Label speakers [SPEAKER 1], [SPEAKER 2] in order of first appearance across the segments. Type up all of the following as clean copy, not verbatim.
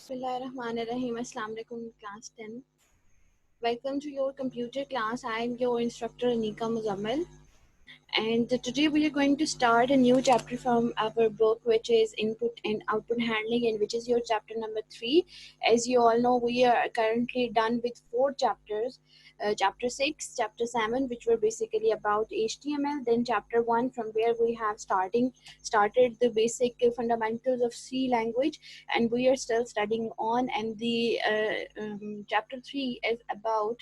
[SPEAKER 1] Bismillahirrahmanirrahim. Assalamu alaikum, class 10. Welcome to your computer class. I am your instructor Anika Muzammil. And today we are going to start a new chapter from our book, which is Input and Output Handling, and which is your chapter number 3. As you all know, we are currently done with 4 chapters. Chapter 6, chapter 7, which were basically about HTML, then chapter 1, from where we have started the basic fundamentals of C language, and we are still studying on. And the chapter 3 is about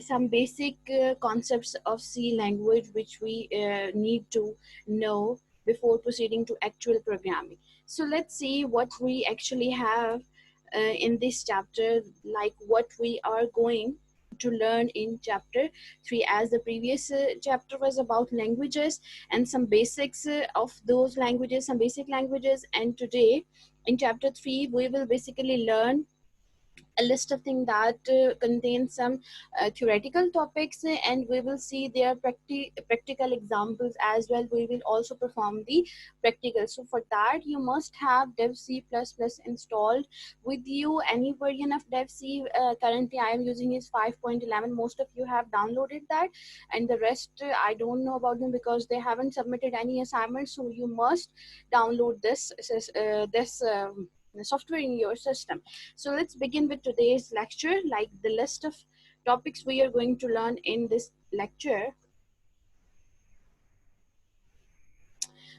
[SPEAKER 1] some basic concepts of C language which we need to know before proceeding to actual programming. So let's see what we actually have in this chapter, like what we are going to learn in chapter 3, as the previous chapter was about languages and some basics of those languages, some basic languages. And today in chapter 3 we will basically learn a list of things that contain some theoretical topics, and we will see their practical examples as well. We will also perform the practical. So for that you must have dev c++ installed with you, any version of dev c. Currently I am using is 5.11. most of you have downloaded that, and the rest I don't know about them because they haven't submitted any assignments. So you must download this software in your system. So let's begin with today's lecture, like the list of topics we are going to learn in this lecture.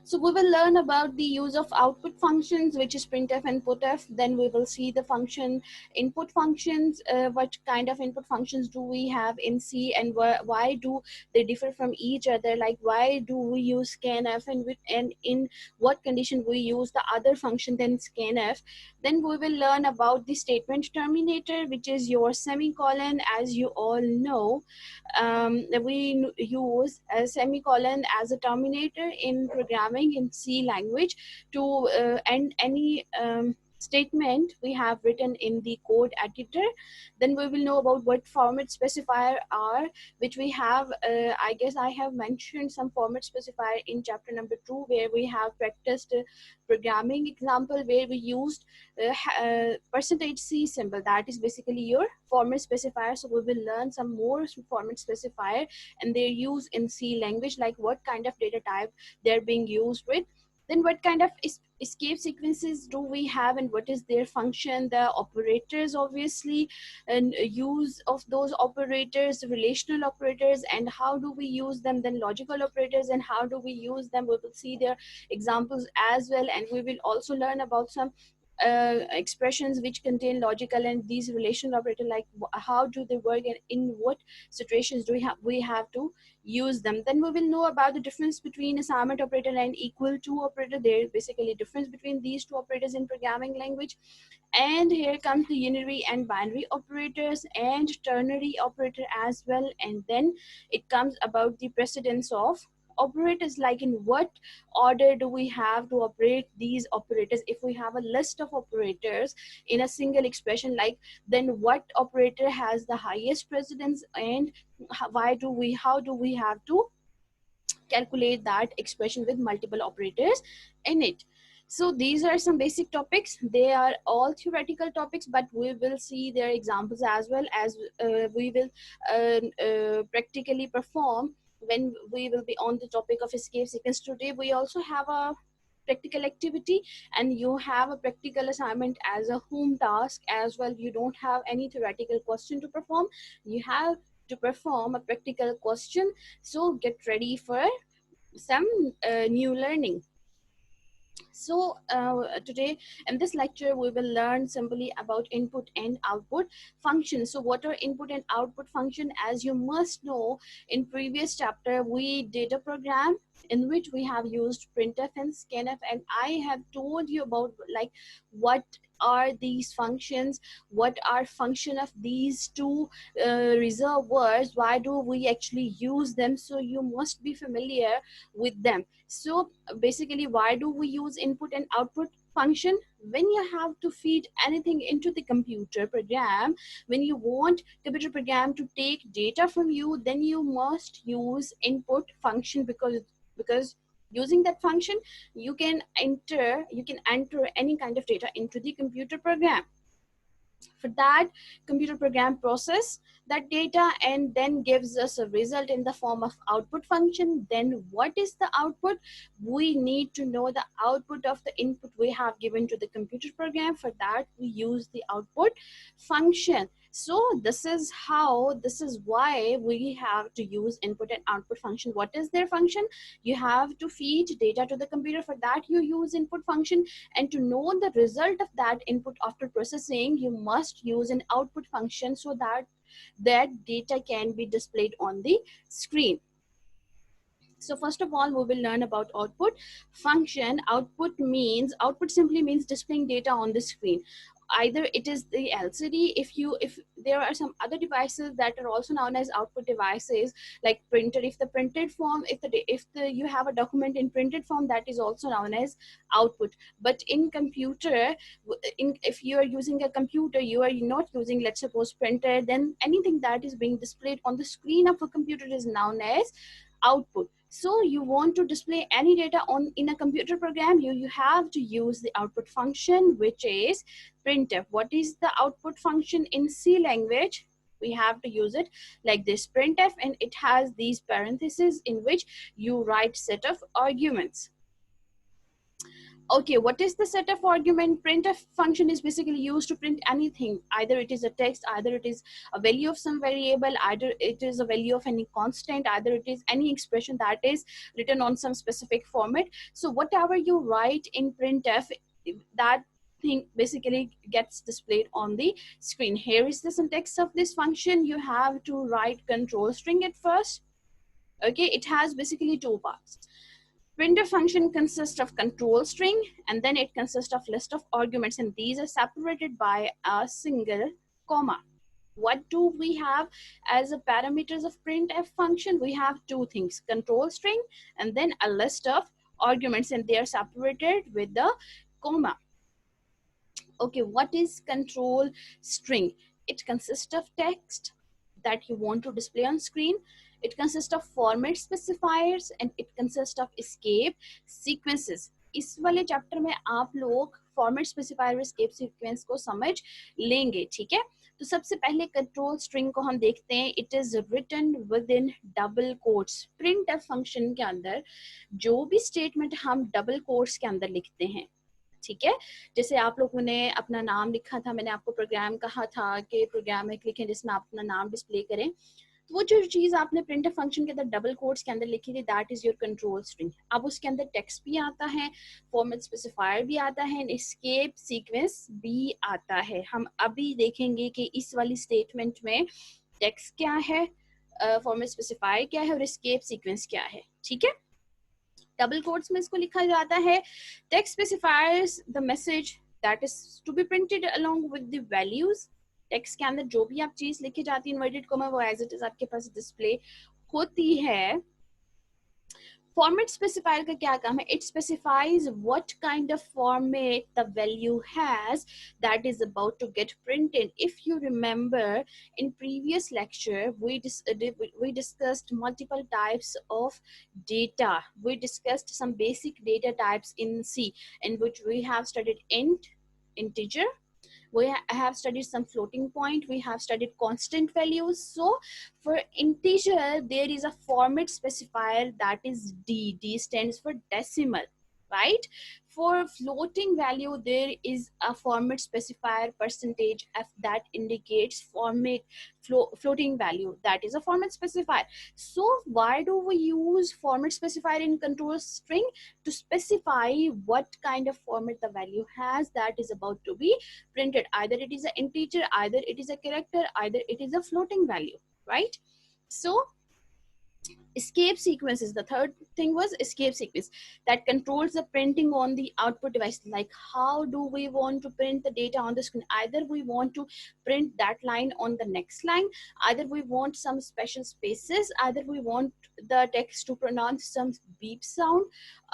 [SPEAKER 1] So we will learn about the use of output functions, which is printf and putf. Then we will see the function input functions. What kind of input functions do we have in C, and why do they differ from each other? Like why do we use scanf, and in what condition we use the other function than scanf. Then we will learn about the statement terminator, which is your semicolon. As you all know, we use a semicolon as a terminator in programming in C language to end any statement we have written in the code editor. Then we will know about what format specifier are, which we have I guess I have mentioned some format specifier in chapter number 2, where we have practiced programming example where we used percentage C symbol. That is basically your format specifier. So we will learn some more format specifier and their use in C language, like what kind of data type they're being used with. Then what kind of escape sequences do we have, and what is their function, the operators obviously, and use of those operators, relational operators, and how do we use them. Then logical operators, and how do we use them. We will see their examples as well, and we will also learn about some expressions which contain logical and these relational operator, like how do they work and in what situations do we have to use them. Then we will know about the difference between assignment operator and equal to operator. There is basically difference between these two operators in programming language. And here comes the unary and binary operators and ternary operator as well. And then it comes about the precedence of operators, like in what order do we have to operate these operators. If we have a list of operators in a single expression, like then what operator has the highest precedence, and how do we have to calculate that expression with multiple operators in it. So these are some basic topics. They are all theoretical topics, but we will see their examples as well, as we will practically perform when we will be on the topic of escape sequence. Today we also have a practical activity, and you have a practical assignment as a home task as well. You don't have any theoretical question to perform, you have to perform a practical question. So get ready for some new learning. So today in this lecture we will learn simply about input and output functions. So what are input and output function? As you must know, in previous chapter we did a program in which we have used printf and scanf, and I have told you about like what are these functions, what are function of these two reserved words, why do we actually use them. So you must be familiar with them. So basically, why do we use input and output function? When you have to feed anything into the computer program, when you want computer program to take data from you, then you must use input function, because Using that function, you can enter any kind of data into the computer program. For that, computer program process that data and then gives us a result in the form of output function. Then what is the output? We need to know the output of the input we have given to the computer program. For that, we use the output function. So this is why we have to use input and output function. What is their function? You have to feed data to the computer. For that, you use input function, and to know the result of that input after processing, you must use an output function so that that data can be displayed on the screen. So first of all, we will learn about output function. Output simply means displaying data on the screen. Either it is the LCD, if there are some other devices that are also known as output devices, like printer. If the printed form, if you have a document in printed form, that is also known as output. But in computer, if you are using a computer, you are not using, let's suppose, printer, then anything that is being displayed on the screen of a computer is known as output. So you want to display any data in a computer program, you have to use the output function, which is printf. What is the output function in C language? We have to use it like this, printf, and it has these parentheses in which you write set of arguments. Okay, what is the set of argument? Printf function is basically used to print anything. Either it is a text, either it is a value of some variable, either it is a value of any constant, either it is any expression that is written on some specific format. So whatever you write in printf, that thing basically gets displayed on the screen. Here is the syntax of this function. You have to write control string at first. Okay, it has basically two parts. Printf function consists of control string, and then it consists of list of arguments, and these are separated by a single comma. What do we have as a parameters of printf function? We have two things, control string and then a list of arguments, and they are separated with the comma. Okay, what is control string? It consists of text that you want to display on screen. It consists of format specifiers and it consists of escape sequences. इस वाले chapter में आप लोग format specifier और escape sequence को समझ लेंगे, ठीक है? तो सबसे पहले कंट्रोल स्ट्रिंग को हम देखते हैं. It is written within double quotes. Printf function के अंदर जो भी स्टेटमेंट हम डबल कोट्स के अंदर लिखते हैं, ठीक है? जैसे आप लोगों ने अपना नाम लिखा था, मैंने आपको प्रोग्राम कहा था कि प्रोग्राम एक लिखें जिसमें आप अपना नाम डिस्प्ले करें, तो वो जो चीज आपने प्रिंटफ फंक्शन के अंदर डबल कोट्स के अंदर लिखी थी, that is your control string. अब उसके अंदर टेक्स्ट भी आता है, फॉर्मेट स्पेसिफायर भी आता है, एस्केप सीक्वेंस भी आता है. हम अभी देखेंगे कि इस वाली स्टेटमेंट में टेक्स्ट क्या है, फॉर्मेट स्पेसिफायर क्या है और एस्केप सीक्वेंस क्या है, ठीक है? डबल कोट्स में इसको लिखा जाता है. Text specifiers the message that is to be printed along with the values. Text के अंदर जो भी आप चीज लिखी जाती है इन्वर्टेड कॉमा, वो एज इट इज आपके पास डिस्प्ले होती है. फॉर्मेट स्पेसिफायर का क्या काम है? It specifies what kind of format the value has that is about to get printed. If you remember, in previous lecture we discussed multiple types of data. We discussed some basic data types in C, in which we have studied int, integer, we have studied some floating point, we have studied constant values. So for integer there is a format specifier that is D. D stands for decimal, right? For floating value there is a format specifier percentage f that indicates floating value, that is a format specifier. So why do we use format specifier in control string? To specify what kind of format the value has that is about to be printed. Either it is an integer, either it is a character, either it is a floating value, right? So escape sequences, the third thing was escape sequence that controls the printing on the output device. Like how do we want to print the data on the screen? Either we want to print that line on the next line, either we want some special spaces, either we want the text to pronounce some beep sound,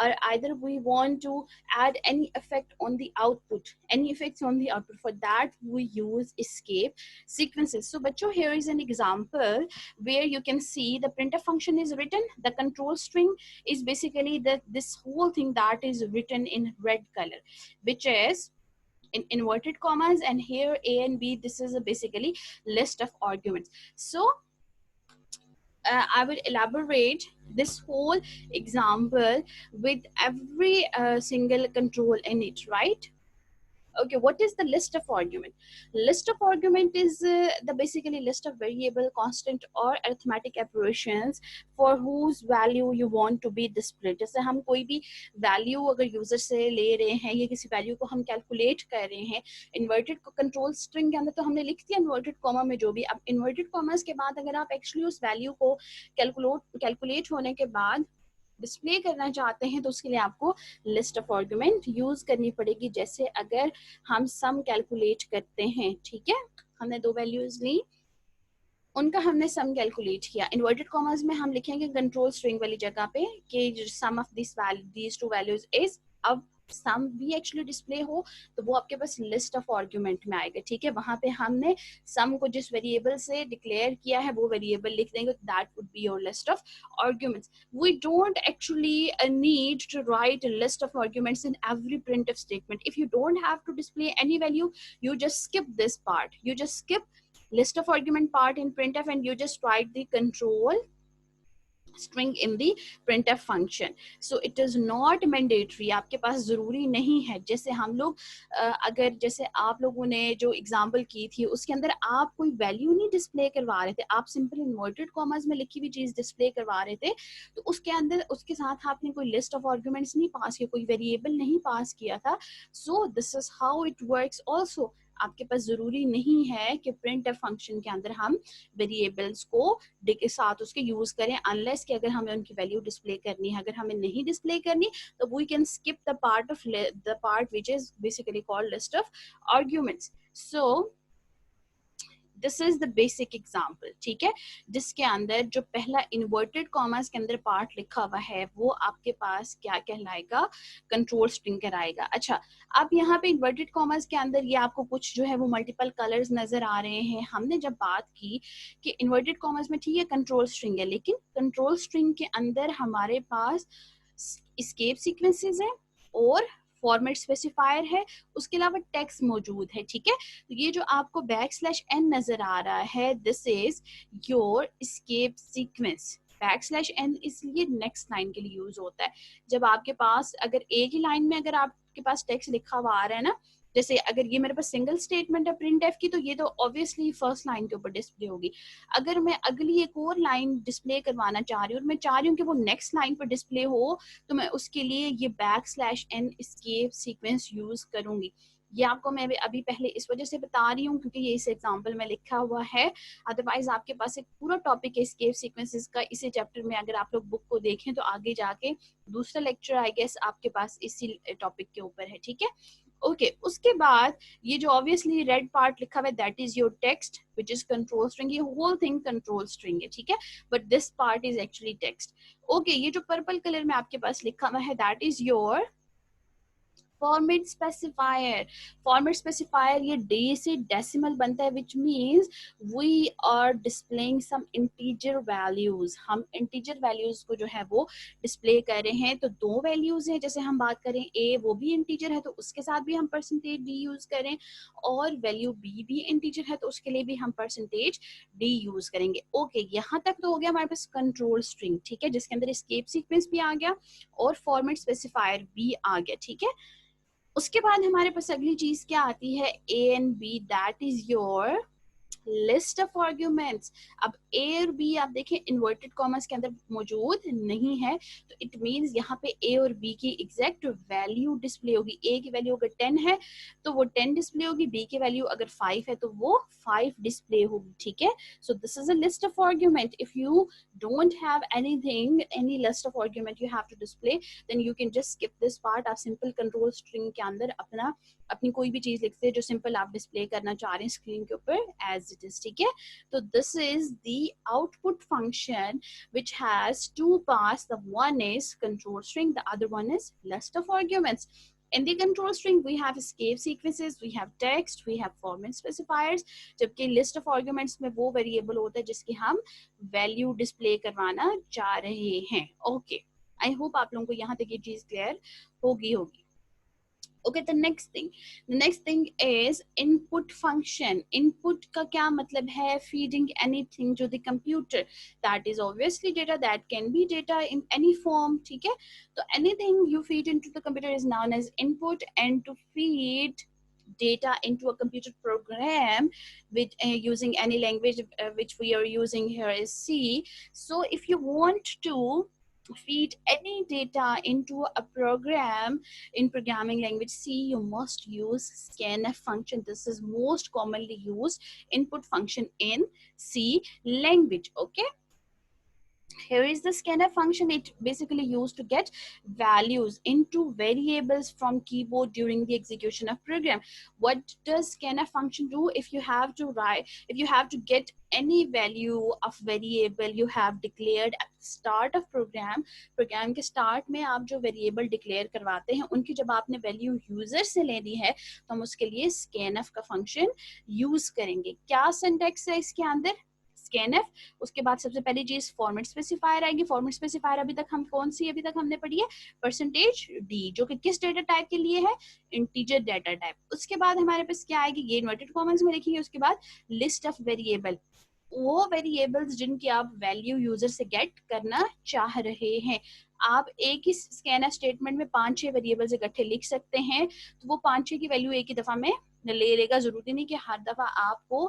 [SPEAKER 1] or either we want to add any effect on the output, any effects on the output. For that we use escape sequences. So bachcho, here is an example where you can see the printf function is is written, the control string is basically this whole thing that is written in red color, which is in inverted commas, and here A and B, this is a basically list of arguments. So I will elaborate this whole example with every single control in it, right? Okay, what is the list of argument? List of argument is the basically list of variable, constant or arithmetic operations for whose value you want to be displayed. जैसे हम कोई भी value अगर user से ले रहे हैं या किसी वैल्यू को हम कैलकुलेट कर रहे हैं इन्वर्टेड कंट्रोल स्ट्रिंग के अंदर, तो हमने लिख दिया इन्वर्टेड कॉमा में जो भी। अब इन्वर्टेड कॉमर्स के बाद अगर आप एक्चुअली उस वैल्यू को कैलकुलेट होने के बाद डिस्प्ले करना चाहते हैं तो उसके लिए आपको लिस्ट ऑफ आर्गुमेंट यूज करनी पड़ेगी। जैसे अगर हम सम कैलकुलेट करते हैं, ठीक है, हमने दो वैल्यूज ली, उनका हमने सम कैलकुलेट किया, इन्वर्टेड कॉमर्स में हम लिखेंगे कंट्रोल स्ट्रिंग वाली जगह पे कि sum of these two values is, अब सम भी एक्चुअली डिस्प्ले हो तो वो आपके पास लिस्ट ऑफ आर्गुमेंट में आएगा, ठीक है। वहां पे हमने सम को जिस वेरिएबल से डिक्लेयर किया है वो वेरिएबल लिख देंगे, that would be your list of arguments. We don't actually need to write a list of arguments in every printf statement. If you don't have to display any value, you just skip this part. You just skip list of argument part in printf and you just write the control string in the printf function. So it is not mandatory, आपके पास जरूरी नहीं है। जैसे हम लोग अगर जैसे आप लोगों ने जो एग्जांपल की थी उसके अंदर आप कोई वैल्यू नहीं डिस्प्ले करवा रहे थे, आप सिंपल इन्वर्टेड कॉमर्स में लिखी हुई चीज डिस्प्ले करवा रहे थे, तो उसके अंदर उसके साथ आपने कोई लिस्ट ऑफ आर्गुमेंट्स नहीं पास किया, कोई वेरिएबल नहीं पास किया था। सो this is how it works also. आपके पास जरूरी नहीं है कि printf फंक्शन के अंदर हम वेरिएबल्स को साथ उसके यूज करें, अनलेस कि अगर हमें उनकी वैल्यू डिस्प्ले करनी है। अगर हमें नहीं डिस्प्ले करनी तो we can skip the part which is basically called list of arguments. So this is the basic example, ठीक है, जिसके अंदर जो पहला इन्वर्टेड कॉमर्स के अंदर पार्ट लिखा हुआ है वो आपके पास क्या कहलाएगा, कंट्रोल स्ट्रिंग कराएगा। अच्छा, अब यहाँ पे इन्वर्टेड कॉमर्स के अंदर ये आपको कुछ जो है वो मल्टीपल कलर्स नजर आ रहे हैं। हमने जब बात की कि इन्वर्टेड कॉमर्स में ठीक है कंट्रोल स्ट्रिंग है, लेकिन कंट्रोल स्ट्रिंग के अंदर हमारे पास एस्केप सीक्वेंसेस है और फॉर्मेट स्पेसिफायर है, उसके अलावा टेक्स्ट मौजूद है, ठीक है। तो ये जो आपको \n नजर आ रहा है, this is your escape sequence. \n इसलिए नेक्स्ट लाइन के लिए यूज होता है। जब आपके पास अगर एक ही लाइन में अगर आपके पास टेक्स्ट लिखा हुआ आ रहा है ना, जैसे अगर ये मेरे पास सिंगल स्टेटमेंट है printf की, तो ये तो ऑब्वियसली फर्स्ट लाइन के ऊपर डिस्प्ले होगी। अगर मैं अगली एक और लाइन डिस्प्ले करवाना चाह रही हूँ और मैं चाह रही हूँ कि वो नेक्स्ट लाइन पर डिस्प्ले हो, तो मैं उसके लिए ये \n एस्केप सीक्वेंस यूज करूंगी। ये आपको मैं अभी पहले इस वजह से बता रही हूँ क्योंकि ये इस एग्जांपल में लिखा हुआ है, अदरवाइज आपके पास एक पूरा टॉपिक है एस्केप सीक्वेंसेस का। इसी चैप्टर में अगर आप लोग बुक को देखें तो आगे जाके दूसरा लेक्चर आई गेस आपके पास इसी टॉपिक के ऊपर है, ठीक है। ओके उसके बाद ये जो ऑब्वियसली रेड पार्ट लिखा हुआ है that is your text which is control string, ये होल थिंग कंट्रोल स्ट्रिंग है, ठीक है, but this part is actually text. Okay ये जो पर्पल कलर में आपके पास लिखा हुआ है that is your format specifier. Format specifier ये डे से डेसिमल बनता है, which means we are displaying some integer values. हम इंटीजर वैल्यूज को जो है वो डिस्प्ले कर रहे हैं। तो दो वैल्यूज हैं, जैसे हम बात करें ए वो भी इंटीजर है तो उसके साथ भी हम %d यूज करें, और वैल्यू बी भी इंटीजर है तो उसके लिए भी हम %d यूज करेंगे। ओके यहाँ तक तो हो गया हमारे पास कंट्रोल स्ट्रिंग, ठीक है, जिसके अंदर एस्केप सीक्वेंस भी आ गया और फॉर्मेट स्पेसिफायर भी आ गया, ठीक है। उसके बाद हमारे पास अगली चीज क्या आती है, A and B, that is your list of arguments. अब ए और बी आप देखें इन्वर्टेड कॉमर्स के अंदर मौजूद नहीं है, तो इट मींस यहाँ पे ए और बी की एग्जैक्ट वैल्यू डिस्प्ले होगी। ए की वैल्यू अगर 10 है तो वो 10 डिस्प्ले होगी, बी की वैल्यू अगर 5 है तो वो 5 डिस्प्ले होगी, ठीक है। So this is a list of argument. If you don't have anything, any list of argument you have to display, then you can just skip this part. आप सिंपल कंट्रोल स्ट्रिंग के अंदर अपनी कोई भी चीज लिखते हैं जो सिंपल आप डिस्प्ले करना चाह रहे हैं स्क्रीन के ऊपर एज इट इज, ठीक है। तो this is the output function which has two parts. The one is control string, the other one is list of arguments. In the control string, we have escape sequences, we have text, we have format specifiers. जबकि list of arguments में वो variable होता है जिसकी हम value display करवाना चाह रहे हैं. Okay, I hope आप लोगों को यहाँ तक ये चीज clear होगी. Okay, the next thing is input function. Input का क्या मतलब है? Feeding anything to the computer. That is obviously data. That can be data in any form. ठीक है? तो anything you feed into the computer is known as input. And to feed data into a computer program with using any language which we are using here is C. So if you want to feed any data into a program in programming language C, you must use scanf function. This is most commonly used input function in C language. Okay, here is the scanf function. It basically used to get values into variables from keyboard during the execution of program. What does scanf function do? If you have to get any value of variable you have declared at the start of program के start में आप जो variable declare करवाते हैं उनकी जब आपने value user से लेनी है तो हम उसके लिए scanf का function use करेंगे. क्या syntax है इसके अंदर? scanf, उसके बाद सबसे पहली चीज फॉर्मेट स्पेसिफायर आएगी. फॉर्मेट स्पेसिफायर अभी तक हमने पढ़ी है %d, जो कि किस डेटा टाइप के लिए है? Integer data type. उसके बाद हमारे पास क्या आएगी? ये इन्वर्टेड कॉमन्स में लिखिए. उसके बाद लिस्ट ऑफ वेरिएबल, वो वेरिएबल्स जिनकी आप वैल्यू यूजर से गेट करना चाह रहे हैं. आप एक ही स्कैनर स्टेटमेंट में 5-6 वेरिएबल्स इकट्ठे लिख सकते हैं तो वो 5-6 की वैल्यू एक ही दफा में ले लेगा. जरूरी नहीं कि हर दफा आपको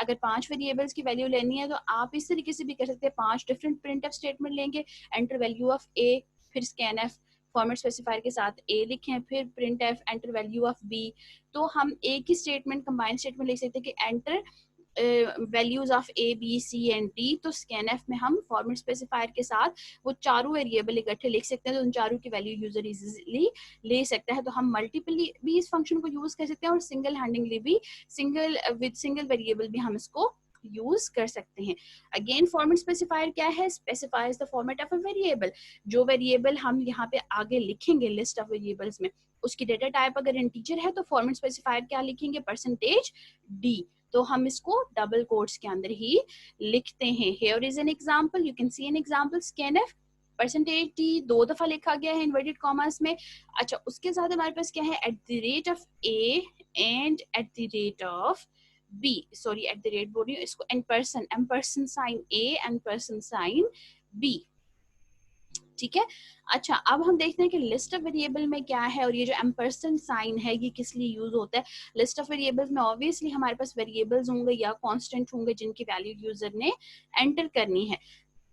[SPEAKER 1] अगर 5 वेरिएबल्स की वैल्यू लेनी है तो आप इस तरीके से भी कर सकते हैं. 5 डिफरेंट प्रिंटफ स्टेटमेंट लेंगे. एंटर वैल्यू ऑफ ए, फिर स्कैनफ फॉर्मेट स्पेसिफायर के साथ ए लिखें, फिर printf enter value of B. तो हम एक ही स्टेटमेंट कंबाइन स्टेटमेंट लिख सकते हैं कि enter values of A B C and D. तो स्कैनफ में हम फॉर्मेट स्पेसिफायर के साथ वो चारों वेरिएबल इकट्ठे लिख सकते हैं तो उन चारों की वैल्यू यूजर इजीली ले सकता है. तो हम मल्टीपली भी इस फंक्शन को यूज कर सकते हैं और सिंगल हैंडिंगली भी सिंगल वेरिएबल भी हम इसको यूज कर सकते हैं. अगेन फॉर्मेट स्पेसिफायर क्या है? Specifies the format of a variable. जो वेरिएबल हम यहाँ पे आगे लिखेंगे लिस्ट ऑफ वेरिएबल्स में उसकी डेटा टाइप अगर इंटीजर है तो फॉर्मेट स्पेसिफायर क्या लिखेंगे? %d. तो हम इसको डबल कोट्स के अंदर ही लिखते हैं. Here is an example. You can see an example. scanf %d 2 दफा लिखा गया है इन्वर्टेड कॉमर्स में. अच्छा, उसके साथ हमारे पास क्या है? @a and @b. सॉरी, बोल रही हूँ इसको. एम्परसन साइन a, एम्परसन साइन b. ठीक है. अच्छा, अब हम देखते हैं कि लिस्ट ऑफ वेरिएबल में क्या है और ये जो एम्परसेंट साइन है ये किस लिए यूज होता है. लिस्ट ऑफ वेरिएबल्स में ऑब्वियसली हमारे पास वेरिएबल्स होंगे या कांस्टेंट होंगे जिनकी वैल्यू यूजर ने एंटर करनी है.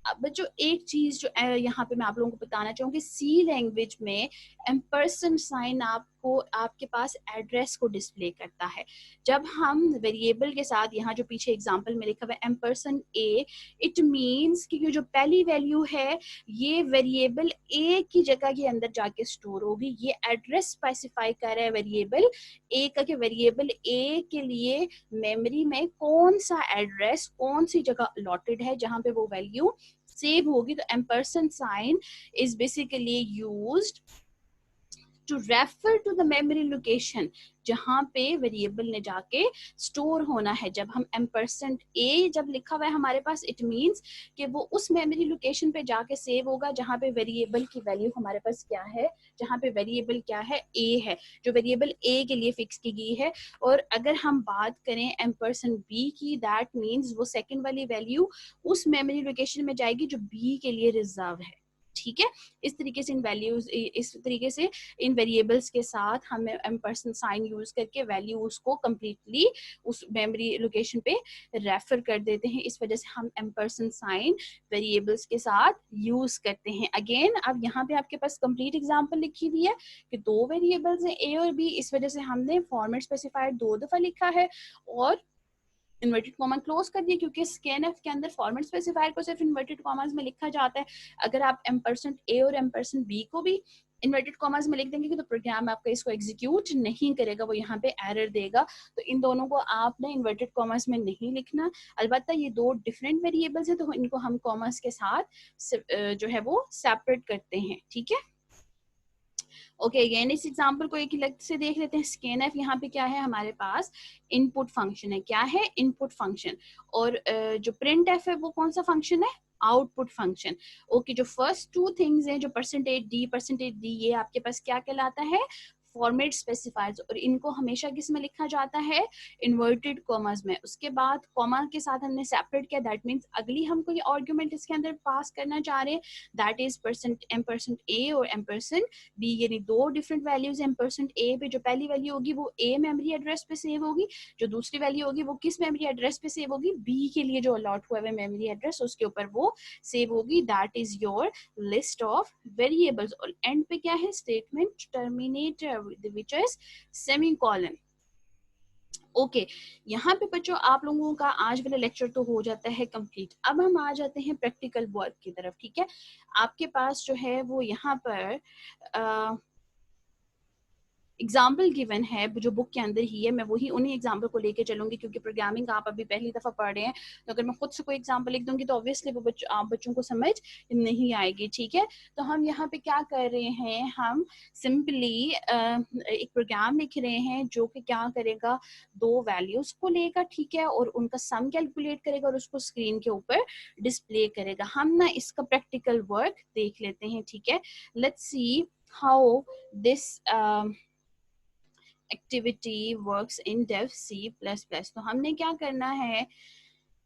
[SPEAKER 1] अब जो एक चीज जो यहाँ पे मैं आप लोगों को बताना चाहूंगी, सी लैंग्वेज में एम्परसेंट साइन आपको आपके पास एड्रेस को डिस्प्ले करता है. जब हम वेरिएबल के साथ यहाँ जो पीछे एग्जांपल में लिखा हुआ है एम्परसेंट ए, इट मींस कि ये जो पहली वैल्यू है ये वेरिएबल ए की जगह के अंदर जाके स्टोर होगी. ये एड्रेस स्पेसिफाई कर रहा है वेरिएबल ए का कि वेरिएबल ए के लिए मेमोरी में कौन सा एड्रेस, कौन सी जगह अलॉटेड है जहाँ पे वो वैल्यू सेव होगी. तो ampersand sign is basically used to refer to the memory location जहां पे वेरिएबल ने जाके स्टोर होना है. जब हम एम्परसेंट ए जब लिखा हुआ है हमारे पास, इट मींस कि वो उस मेमोरी लोकेशन पे जाके सेव होगा जहां पे वेरिएबल की वैल्यू हमारे पास क्या है, जहां पे वेरिएबल क्या है? ए है, जो वेरिएबल ए के लिए फिक्स की गई है. और अगर हम बात करें एम्परसेंट बी की, दैट मींस वो सेकंड वाली वैल्यू उस मेमोरी लोकेशन में जाएगी जो बी के लिए रिजर्व है. ठीक है. इस तरीके से इन वेरिएबल्स के साथ हमें एम्परसेंट साइन यूज करके वैल्यू उसको कंप्लीटली उस मेमोरी लोकेशन पे रेफर कर देते हैं. इस वजह से हम एम्परसेंट साइन वेरिएबल्स के साथ यूज करते हैं. अगेन अब यहाँ पे आपके पास कंप्लीट एग्जांपल लिखी हुई है कि 2 वेरिएबल्स हैं ए और बी. इस वजह से हमने फॉर्मेट स्पेसिफायर 2 दफा लिखा है और इन्वर्टेड कॉमा क्लोज कर दिया क्योंकि स्कैनफ के अंदर फॉर्मेट स्पेसिफायर को सिर्फ इन्वर्टेड कॉमास में लिखा जाता है. अगर आप एम्परसेंट ए और एम्परसेंट बी को भी इन्वर्टेड कॉमास में लिख देंगे तो प्रोग्राम आपका इसको एग्जीक्यूट नहीं करेगा, वो यहाँ पे एरर देगा. तो इन दोनों को आपने इन्वर्टेड कॉमास में नहीं लिखना. अलबत्ता ये 2 डिफरेंट वेरिएबल्स हैं तो इनको हम कॉमास के साथ जो है वो सेपरेट करते हैं. ठीक है. ओके अगेन इस एग्जांपल को एक अलग से देख लेते हैं। स्कैनफ यहाँ पे क्या है हमारे पास, इनपुट फंक्शन है। क्या है? Input function. और जो प्रिंट एफ है वो कौन सा फंक्शन है? Output function. ओके जो फर्स्ट टू थिंग्स हैं, जो परसेंटेज डी, ये आपके पास क्या कहलाता है? Format specifiers. और इनको हमेशा किस में लिखा जाता है? इन्वर्टेड कॉमर्स में। उसके बाद कॉमा के साथ हमने सेपरेट किया, दैट मीन्स अगली हम कोई आर्गुमेंट इसके अंदर पास करना चाह रहे हैं, that is percent M percent A और एम परसेंट बी, यानी दो डिफरेंट वैल्यूज हैं। परसेंट ए पे जो पहली वैल्यू होगी वो ए मेमोरी एड्रेस पे सेव होगी, जो दूसरी वैल्यू होगी वो किस मेमोरी एड्रेस पे सेव होगी? बी के लिए जो अलॉट हुआ है मेमोरी एड्रेस उसके ऊपर वो सेव होगी। That is your list of variables. और एंड पे क्या है? Statement terminator which is semicolon. Okay यहाँ पे बच्चों आप लोगों का आज वाला लेक्चर तो हो जाता है कंप्लीट। अब हम आ जाते हैं प्रैक्टिकल वर्क की तरफ। ठीक है, आपके पास जो है वो यहाँ पर एग्जाम्पल गिवन है जो बुक के अंदर ही है। मैं वही उन्हीं एग्जाम्पल को लेके चलूंगी, क्योंकि प्रोग्रामिंग आप अभी पहली दफा पढ़ रहे हैं, तो अगर मैं खुद से कोई एग्जाम्पल लिख दूंगी तो ऑब्वियसली वो आप बच्चों को समझ नहीं आएगी। ठीक है, तो हम यहाँ पे क्या कर रहे हैं, हम सिंपली एक प्रोग्राम लिख रहे हैं जो कि क्या करेगा, दो वैल्यूज को लेगा, ठीक है, और उनका सम कैलकुलेट करेगा और उसको स्क्रीन के ऊपर डिस्प्ले करेगा। हम ना इसका प्रैक्टिकल वर्क देख लेते हैं। ठीक है, let's see how this activity works in Dev C plus plus. तो हमने क्या करना है,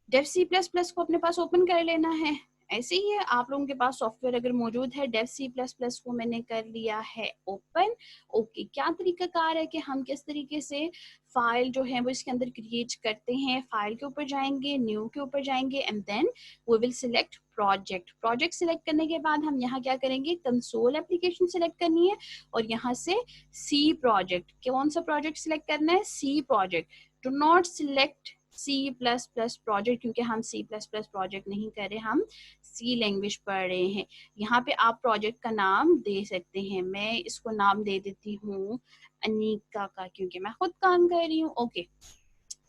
[SPEAKER 1] डेव सी प्लस प्लस को अपने पास ओपन कर लेना है। ऐसे ही है, आप लोगों के पास सॉफ्टवेयर अगर मौजूद है, डेव सी प्लस प्लस को मैंने कर लिया है ओपन। ओके क्या तरीकाकार है कि हम किस तरीके से फाइल जो है वो इसके अंदर क्रिएट करते हैं। फाइल के ऊपर जाएंगे, न्यू के ऊपर जाएंगे and then we will select project. Project select करने के बाद हम यहाँ क्या करेंगे, कंसोल एप्लीकेशन सिलेक्ट करनी है और यहाँ से सी प्रोजेक्ट, कौन सा प्रोजेक्ट सिलेक्ट करना है? C project. Do not select C plus plus project, क्योंकि हम सी प्लस प्लस प्रोजेक्ट नहीं कर रहे, हम सी लैंग्वेज पढ़ रहे हैं। यहाँ पे आप प्रोजेक्ट का नाम दे सकते हैं। मैं इसको नाम दे देती हूँ अनीका का, क्योंकि मैं खुद काम कर रही हूँ। ओके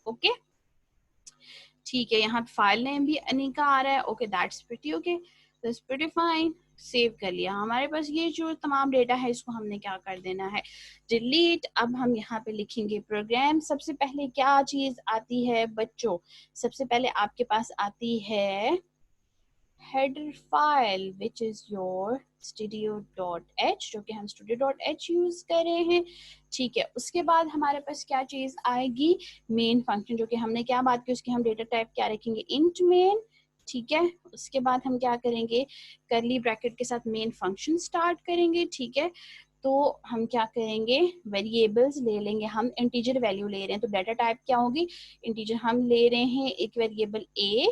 [SPEAKER 1] ओके ठीक है, यहाँ पे फाइल नेम भी अनीका आ रहा है। Okay that's pretty okay, that's pretty fine. Save कर लिया। हमारे पास ये जो तमाम डेटा है इसको हमने क्या कर देना है, डिलीट। अब हम यहाँ पे लिखेंगे प्रोग्राम। सबसे पहले क्या चीज आती है बच्चों? सबसे पहले आपके पास आती है header file which is your studio.h, जो कि हम studio.h यूज कर रहे हैं। ठीक है, उसके बाद हमारे पास क्या चीज आएगी, मेन फंक्शन, जो कि हमने क्या बात की, उसकी हम डेटा टाइप क्या रखेंगे, इंट मेन। ठीक है, उसके बाद हम क्या करेंगे, करली ब्रैकेट के साथ मेन फंक्शन स्टार्ट करेंगे। ठीक है, तो हम क्या करेंगे, वेरिएबल्स ले लेंगे। हम इंटीजर वैल्यू ले रहे हैं तो डाटा टाइप क्या होगी, इंटीजर। हम ले रहे हैं एक वेरिएबल a,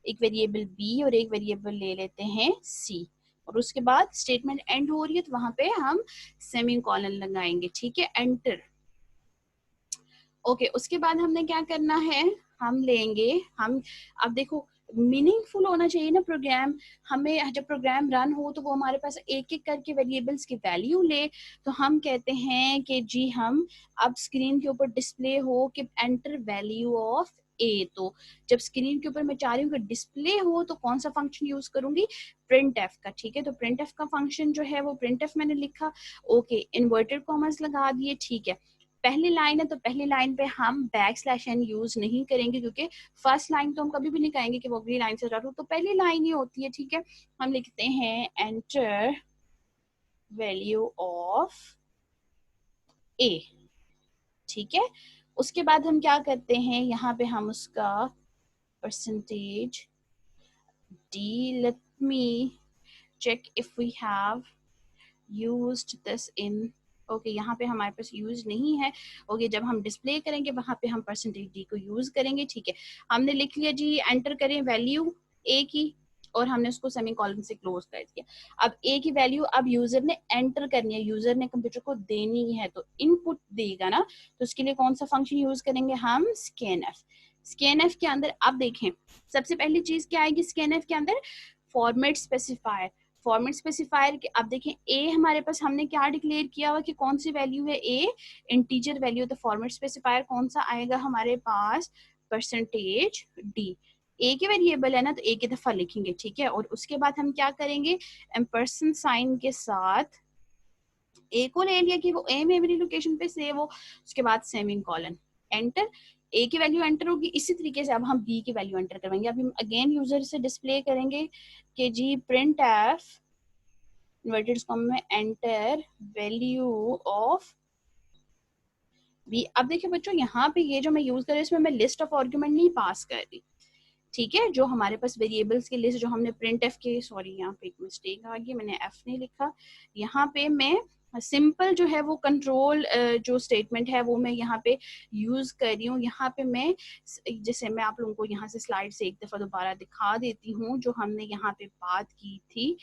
[SPEAKER 1] एक वेरिएबल बी और एक वेरिएबल ले लेते हैं सी। और उसके बाद स्टेटमेंट एंड हो रही है तो वहां पे हम सेमी कॉलन लगाएंगे। ठीक है, एंटर। ओके उसके बाद हमने क्या करना है, हम लेंगे, हम अब देखो मीनिंगफुल होना चाहिए ना प्रोग्राम। हमें जब प्रोग्राम रन हो तो वो हमारे पास एक एक करके वेरिएबल्स की वैल्यू ले। तो हम कहते हैं कि जी हम अब स्क्रीन के ऊपर डिस्प्ले हो कि एंटर वैल्यू ऑफ ए। तो जब स्क्रीन के ऊपर मैं चाह रही हूँ कि डिस्प्ले हो तो कौन सा फंक्शन यूज करूंगी, प्रिंट एफ का। ठीक है, तो प्रिंट एफ का फंक्शन जो है वो प्रिंट एफ मैंने लिखा। ओके इन्वर्टेड कॉमर्स लगा दिए। ठीक है, पहली लाइन है तो पहली लाइन पे हम बैक स्लैश एन यूज नहीं करेंगे, क्योंकि फर्स्ट लाइन तो हम कभी भी नहीं कहेंगे कि वो अगली लाइन से स्टार्ट हो, तो पहली लाइन ही होती है। ठीक है, हम लिखते हैं एंटर वैल्यू ऑफ ए। ठीक है, उसके बाद हम क्या करते हैं, यहाँ पे हम उसका percentage D, let me check if we have used this in। Okay यहाँ पे हमारे पास यूज नहीं है। ओके जब हम डिस्प्ले करेंगे वहां पे हम परसेंटेज डी को यूज करेंगे। ठीक है, हमने लिख लिया जी, एंटर करें वैल्यू ए की और हमने उसको सेमी कॉलन से क्लोज कर दिया। अब ए की वैल्यू अब यूजर ने एंटर करनी है, यूजर ने कंप्यूटर को देनी है, तो इनपुट देगा ना, तो उसके लिए कौन सा फंक्शन यूज करेंगे हम, स्कैनफ। स्कैनफ के अंदर अब देखें सबसे पहली चीज क्या आएगी स्कैनफ के अंदर, फॉर्मेट स्पेसिफायर। फॉर्मेट स्पेसिफायर के अब देखें ए हमारे पास हमने क्या डिक्लेयर किया हुआ कि कौन सी वैल्यू है, ए इंटीजर वैल्यू। तो फॉर्मेट स्पेसिफायर कौन सा आएगा हमारे पास, परसेंटेज डी। ए के वेरिएबल है ना तो ए की दफा लिखेंगे। ठीक है, और उसके बाद हम क्या करेंगे, एम्परसेंड साइन के साथ ए को ले लिया कि वो ए मेमोरी लोकेशन पे सेव हो, उसके बाद सेमीकोलन, एंटर, ए की वैल्यू एंटर होगी। इसी तरीके से अब हम बी की वैल्यू एंटर करवाएंगे। अब हम अगेन यूजर से डिस्प्ले करेंगे कि जी प्रिंट एफ इन्वर्टेड कॉमा में एंटर वैल्यू ऑफ बी। अब देखिए बच्चों यहाँ पे ये जो मैं यूज कर रही हूँ इसमें मैं लिस्ट ऑफ आर्गुमेंट नहीं पास कर रही, ठीक है, जो हमारे पास वेरिएबल्स की लिस्ट जो हमने प्रिंट एफ के, सॉरी यहाँ पे एक मिस्टेक आ गई, मैंने एफ नहीं लिखा, यहाँ पे मैं सिंपल जो है वो कंट्रोल जो स्टेटमेंट है वो मैं यहाँ पे यूज कर रही हूँ। यहाँ पे मैं जैसे मैं आप लोगों को यहाँ से स्लाइड से एक दफा दोबारा दिखा देती हूँ जो हमने यहाँ पे बात की थी,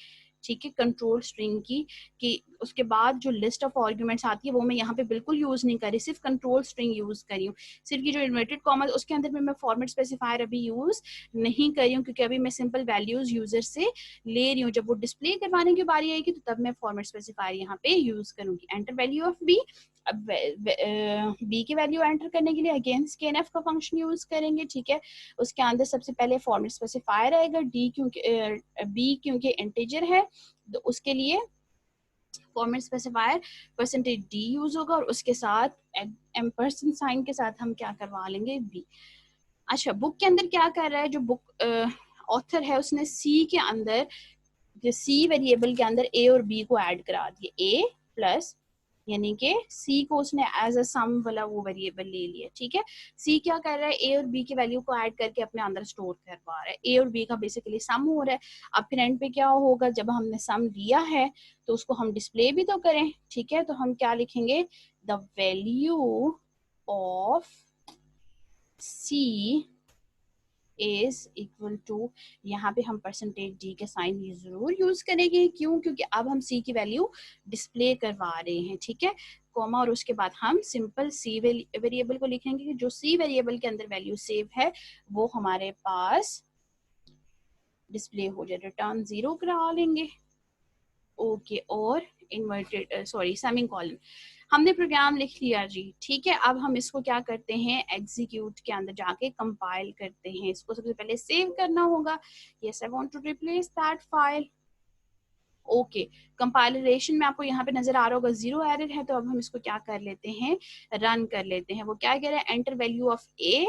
[SPEAKER 1] ठीक है, कंट्रोल स्ट्रिंग की, कि उसके बाद जो लिस्ट ऑफ आर्गुमेंट्स आती है वो मैं यहाँ पे बिल्कुल यूज नहीं कर रही, सिर्फ कंट्रोल स्ट्रिंग यूज कर रही हूँ। सिर्फ ये जो इन्वर्टेड कॉमा उसके अंदर में मैं फॉर्मेट स्पेसिफायर अभी यूज नहीं कर रही हूँ, क्योंकि अभी मैं सिंपल वैल्यूज यूजर से ले रही हूँ। जब वो डिस्प्ले करवाने की बारी आएगी तो तब मैं फॉर्मेट स्पेसिफायर यहाँ पे यूज करूंगी। एंटर वैल्यू ऑफ बी, अब बी की वैल्यू एंटर करने के लिए अगेन स्कैनफ का फंक्शन यूज करेंगे, ठीक है। उसके अंदर सबसे पहले फॉर्मेट स्पेसिफायर आएगा, डी क्योंकि बी क्योंकि इंटीजर है तो उसके लिए format specifier percentage D use होगा और उसके साथ एम्परसेंड साइन के साथ हम क्या करवा लेंगे, बी। अच्छा, बुक के अंदर क्या कर रहा है, जो बुक ऑथर है उसने सी के अंदर, सी वेरिएबल के अंदर ए और बी को ऐड करा दिया, ए प्लस, यानी कि सी को उसने एज अ सम वाला वो वेरिएबल ले लिया, ठीक है। सी क्या कर रहा है, ए और बी की वैल्यू को ऐड करके अपने अंदर स्टोर करवा रहा है, ए और बी का बेसिकली सम हो रहा है। अब फिर एंड पे क्या होगा, जब हमने सम लिया है तो उसको हम डिस्प्ले भी तो करें, ठीक है। तो हम क्या लिखेंगे, the value of C is equal to, यहाँ पे हम परसेंटेज डी के साइन जरूर यूज करेंगे, क्यों, क्योंकि अब हम सी की वैल्यू डिस्प्ले करवा रहे हैं, ठीक है, कॉमा, और उसके बाद हम सिंपल सी वेरिएबल को लिखेंगे कि जो सी वेरिएबल के अंदर वैल्यू सेव है वो हमारे पास डिस्प्ले हो जाए, रिटर्न 0 करा लेंगे, ओके। और इन्वर्टेड सॉरी सेमीकोलन, हमने प्रोग्राम लिख लिया जी, ठीक है। अब हम इसको क्या करते हैं, एग्जीक्यूट के अंदर जाके कंपाइल करते हैं। इसको सबसे पहले सेव करना होगा, yes I want to replace that file, okay. Compilation में आपको यहाँ पे नजर आ रहा होगा 0 एरर है, तो अब हम इसको क्या कर लेते हैं, रन कर लेते हैं। वो क्या कह रहा है, एंटर वैल्यू ऑफ ए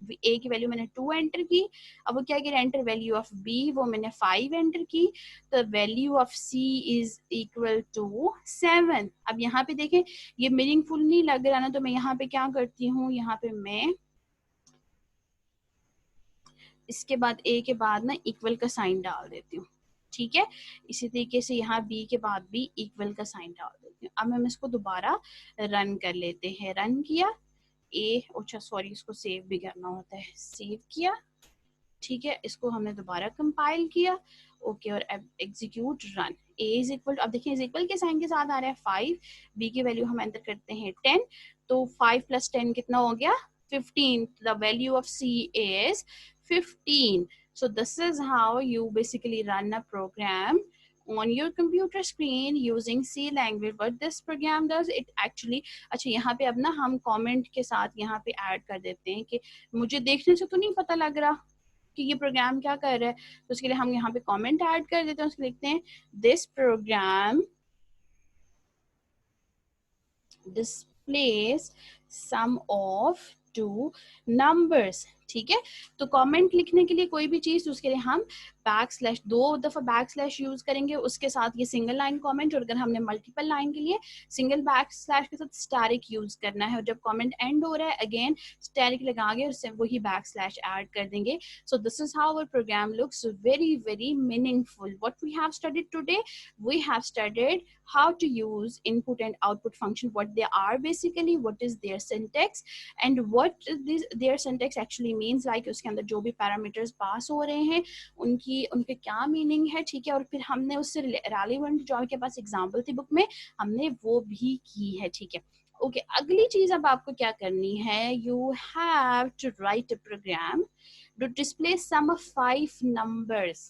[SPEAKER 1] की वैल्यू मैंने 2 एंटर की। अब वो क्या कह रहा है, एंटर वैल्यू ऑफ बी, वो मैंने 5 एंटर की। तो value of C is equal to 7। अब यहाँ पे देखें ये मीनिंगफुल नहीं लग रहा ना, तो मैं यहाँ पे क्या करती हूँ, यहाँ पे मैं इसके बाद ए के बाद ना इक्वल का साइन डाल देती हूँ, ठीक है। इसी तरीके से यहाँ बी के बाद भी इक्वल का साइन डाल देती हूँ। अब हम इसको दोबारा रन कर लेते हैं, रन किया, ए, अच्छा सॉरी इसको सेव भी करना होता है, सेव किया, ठीक है। इसको हमने दोबारा कंपाइल किया, ओके, और अब execute run, A is equal, अब देखिए इज इक्वल के साइन के साथ आ रहा है 5, बी की वैल्यू हम एंटर करते हैं 10, तो 5 + 10 कितना हो गया, 15। The value of C is 15. So this is how you basically run a program on your computer screen using C language. What this program does, it actually, अच्छा यहाँ पे अब ना हम कमेंट के साथ यहाँ पे ऐड कर देते हैं कि मुझे देखने से तो नहीं पता लग रहा कि ये प्रोग्राम क्या कर रहा है, तो उसके लिए हम यहाँ पे कमेंट ऐड कर देते हैं, उसको लिखते हैं this program displays sum of two numbers, ठीक है। तो कमेंट लिखने के लिए कोई भी चीज, उसके लिए हम बैकस्लैश, 2 दफा बैकस्लैश यूज करेंगे, उसके साथ ये सिंगल लाइन कमेंट, और अगर हमने मल्टीपल लाइन के लिए सिंगल बैकस्लैश के साथ स्टैरिक यूज करना है, और जब कमेंट एंड हो रहा है अगेन स्टैरिक लगाएंगे और उससे वही बैकस्लैश ऐड कर देंगे। So this is how our program looks, very very meaningful. What we have studied today, we have studied how to use input and output function, what they are basically, what is their syntax, and what their syntax actually means, like उसके अंदर जो भी parameters pass हो रहे हैं उनके क्या meaning है, ठीक है। और फिर हमने उससे रेलिवेंट जो आपके पास एग्जाम्पल थी बुक में हमने वो भी की है, ठीक है। ओके, अगली चीज अब आपको क्या करनी है, you have to write a program to display sum of 5 numbers,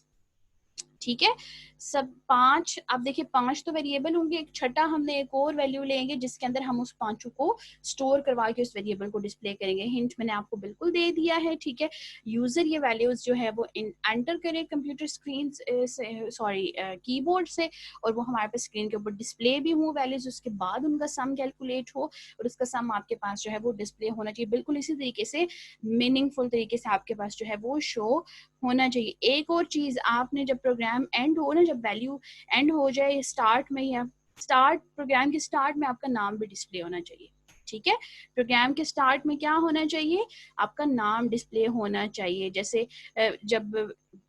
[SPEAKER 1] ठीक है। सब 5, अब देखिए 5 तो वेरिएबल होंगे, एक छठा हमने एक और वैल्यू लेंगे जिसके अंदर हम उस 5 को स्टोर करवा के उस वेरिएबल को डिस्प्ले करेंगे। हिंट मैंने आपको बिल्कुल दे दिया है, ठीक है। यूजर ये वैल्यूज जो है वो एंटर करे कंप्यूटर स्क्रीन से, सॉरी कीबोर्ड से, और वो हमारे पास स्क्रीन के ऊपर डिस्प्ले भी हो वैल्यूज, उसके बाद उनका सम कैलकुलेट हो और उसका सम आपके पास जो है वो डिस्प्ले होना चाहिए। बिल्कुल इसी तरीके से मीनिंगफुल तरीके से आपके पास जो है वो शो होना चाहिए। एक और चीज, आपने जब प्रोग्राम एंड हो ना, जब वैल्यू एंड हो जाए स्टार्ट में, या स्टार्ट प्रोग्राम के स्टार्ट में आपका नाम भी डिस्प्ले होना चाहिए, ठीक है। प्रोग्राम के स्टार्ट में क्या होना चाहिए, आपका नाम डिस्प्ले होना चाहिए। जैसे जब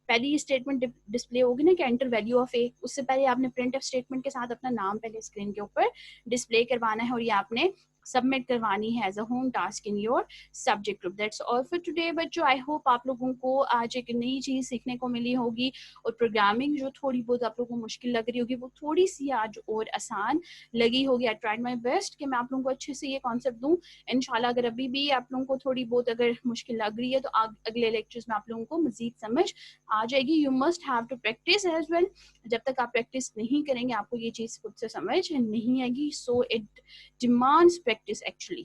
[SPEAKER 1] पहली स्टेटमेंट डिस्प्ले होगी ना कि एंटर वैल्यू ऑफ ए, उससे पहले आपने प्रिंट एफ स्टेटमेंट के साथ अपना नाम पहले स्क्रीन के ऊपर डिस्प्ले करवाना है और ये आपने सबमिट करवानी है as a home task in your subject group. That's all for today बच्चों। आई होप आप लोगों को आज एक नई चीज सीखने को मिली होगी और प्रोग्रामिंग जो थोड़ी बहुत आप लोगों को मुश्किल लग रही होगी वो थोड़ी सी आज और आसान लगी होगी। आई ट्राइड माई बेस्ट कि मैं आप लोगों को अच्छे से ये कॉन्सेप्ट दूं। इंशाल्लाह अगर अभी भी आप लोगों को थोड़ी बहुत अगर मुश्किल लग रही है तो अगले लेक्चर्स में आप लोगों को मजीद समझ आ जाएगी। You must have to practice as well. जब तक आप प्रैक्टिस नहीं करेंगे आपको ये चीज खुद से समझ नहीं आएगी। So it demands practice actually.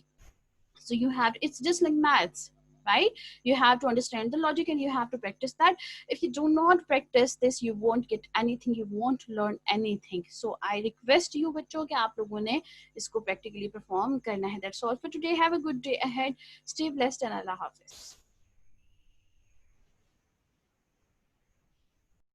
[SPEAKER 1] So you have, it's just like maths, right? You have to understand the logic and you have to practice that. If you do not practice this you won't get anything, you won't learn anything. So I request you बच्चों कि आप लोगों ने इसको practically perform करना है. That's all for today. Have a good day ahead. Stay blessed and Allah Hafiz.